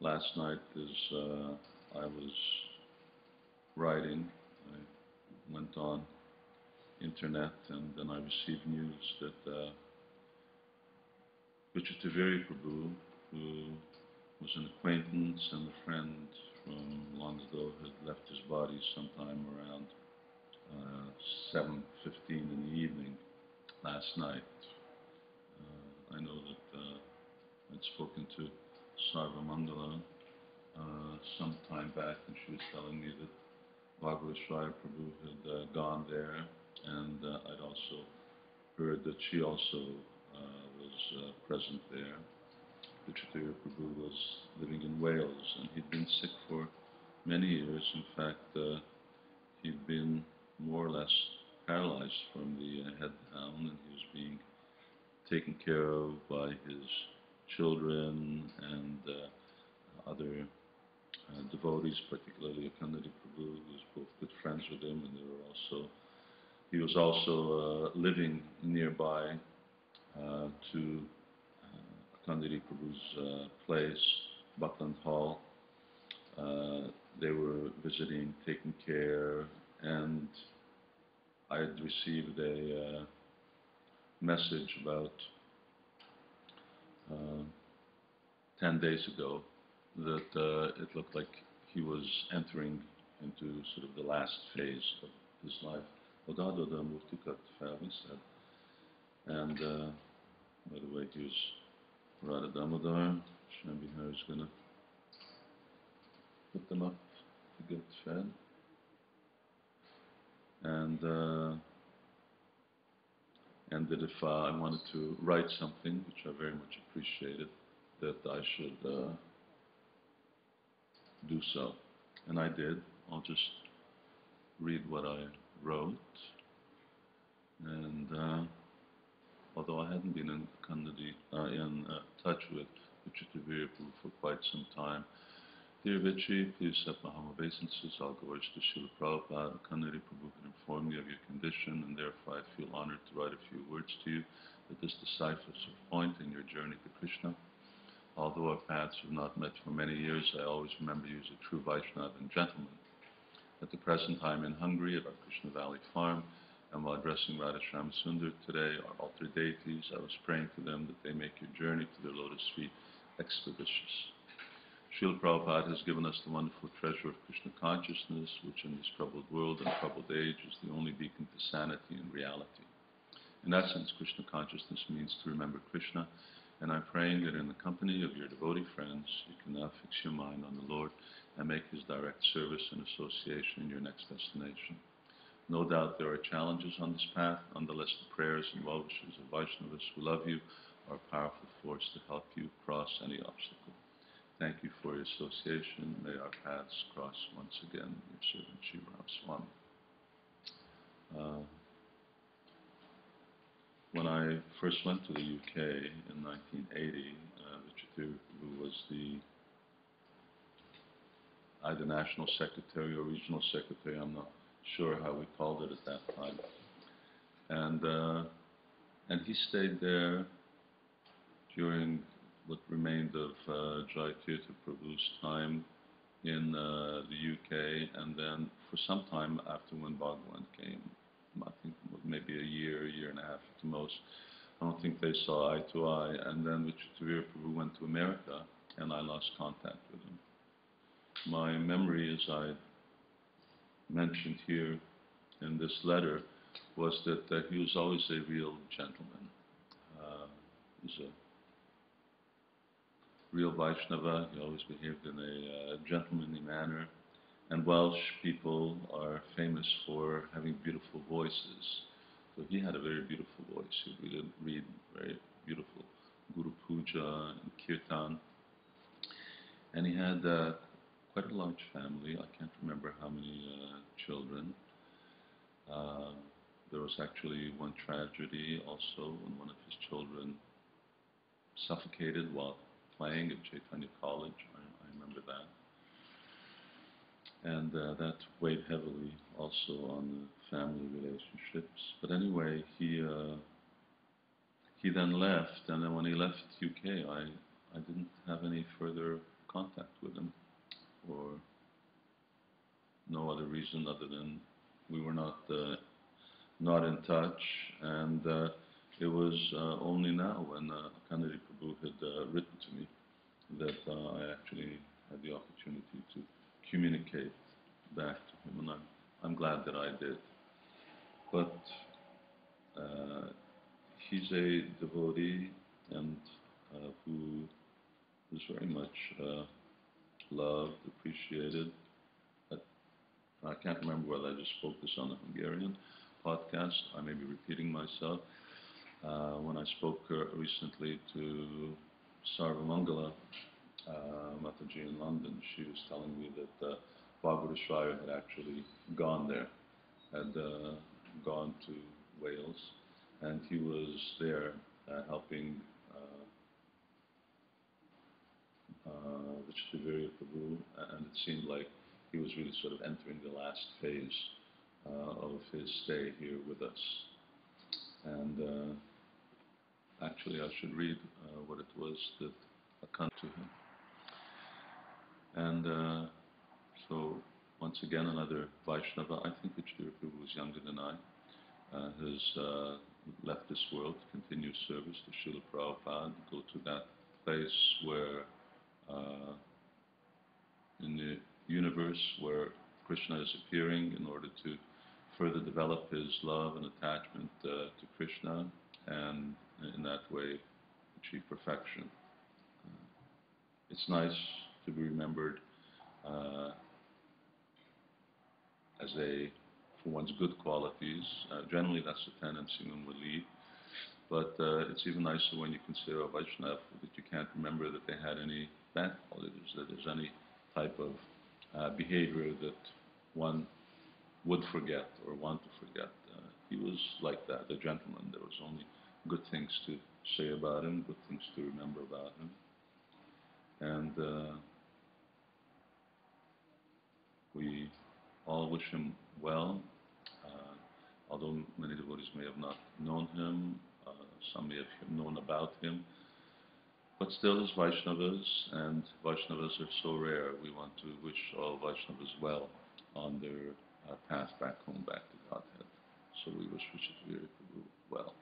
last night as I was writing, I went on internet and then I received news that Vicitivirya Prabhu, who was an acquaintance and a friend from long ago, had left his body sometime around 7:15 in the evening last night. I know that I'd spoken to Sarva Mangala some time back, and she was telling me that Vicitivirya Prabhu had gone there, and I'd also heard that she also was present there. Vicitivirya Prabhu was living in Wales, and he'd been sick for many years. In fact, he'd been more or less paralyzed from the head down, and he was being taken care of by his children and other devotees, particularly Akandari Prabhu, who was both good friends with him, and he was also living nearby to Akandari Prabhu's place, Buckland Hall. They were visiting, taking care, and I had received a message about 10 days ago that it looked like he was entering into sort of the last phase of his life. Odadoda Murtikat Fabi said. And by the way, here's Radha Damodar. Shambhihar is going to put them up to get fed. And that if I wanted to write something, which I very much appreciated, that I should do so. And I did. I'll just read what I wrote. And although I hadn't been in touch with Vicitivirya Prabhu for quite some time, dear Vici, please accept my humble obeisances. I'll go to Srila Prabhupada. Akandari Prabhu had informed me of your condition, and therefore I feel honored to write a few words to you at this decisive point in your journey to Krishna. Although our paths have not met for many years, I always remember you as a true Vaishnava and gentleman. At the present time in Hungary, at our Krishna Valley farm, and while addressing Radha Shyam Sundar today, our altar deities, I was praying to them that they make your journey to their lotus feet expeditious. Srila Prabhupada has given us the wonderful treasure of Krishna consciousness, which in this troubled world and troubled age is the only beacon to sanity and reality. In essence, Krishna consciousness means to remember Krishna, and I'm praying that in the company of your devotee friends, you can now fix your mind on the Lord and make His direct service and association your next destination. No doubt there are challenges on this path. Nonetheless, the prayers and well-wishes of Vaishnavas who love you are a powerful force to help you cross any obstacle. Thank you for your association. May our paths cross once again. Your servant, Sri Ram Swami. When I first went to the UK in 1980, Vicitivirya Prabhu was either national secretary or regional secretary. I'm not sure how we called it at that time. And he stayed there during what remained of Jai Tirtha Prabhu's time in the UK, and then for some time after when Bhagwan came, I think maybe a year and a half at the most. I don't think they saw eye to eye, and then Vicitivirya Prabhu went to America, and I lost contact with him. My memory, as I mentioned here in this letter, was that he was always a real gentleman. He was a real Vaishnava. He always behaved in a gentlemanly manner. And Welsh people are famous for having beautiful voices. So he had a very beautiful voice. He would read very beautiful Guru Puja and Kirtan. And he had quite a large family. I can't remember how many children. There was actually one tragedy also when one of his children suffocated while playing at Chaitanya College. I remember that. And that weighed heavily also on the family relationships. But anyway, he then left, and then when he left UK, I didn't have any further contact reason other than we were not in touch, and it was only now when Kennedy Prabhu had written to me that I actually had the opportunity to communicate back to him, and I'm glad that I did. But uh, he's a devotee and who is very much loved, appreciated. I can't remember whether I just spoke this on the Hungarian podcast. I may be repeating myself. When I spoke recently to Sarvamangala Mataji in London, she was telling me that Barbara Schreier had actually gone there, had gone to Wales, and he was there helping Vicitivirya Prabhu, and it seemed like he was really sort of entering the last phase of his stay here with us. And actually, I should read what it was that accompanied to him. And so, once again, another Vaishnava, I think Vicitivirya Prabhu was younger than I, has left this world to continue service to Srila Prabhupada, go to that place where in the universe where Krishna is appearing in order to further develop his love and attachment to Krishna, and in that way achieve perfection. It's nice to be remembered uh, as for one's good qualities. Generally, that's the tendency when we leave. But it's even nicer when you consider a Vaishnava that you can't remember that they had any bad qualities, that there's any type of behavior that one would forget or want to forget. He was like that, a gentleman. There was only good things to say about him, good things to remember about him. And we all wish him well. Although many devotees may have not known him, some may have known about him, but still as Vaishnavas, and Vaishnavas are so rare, we want to wish all Vaishnavas well on their path back home, back to Godhead. So we wish Vicitivirya Prabhu well.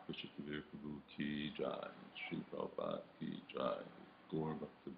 Vicitivirya Prabhu ki jai, Srila Prabhupada ki jai, Gaur Bhakta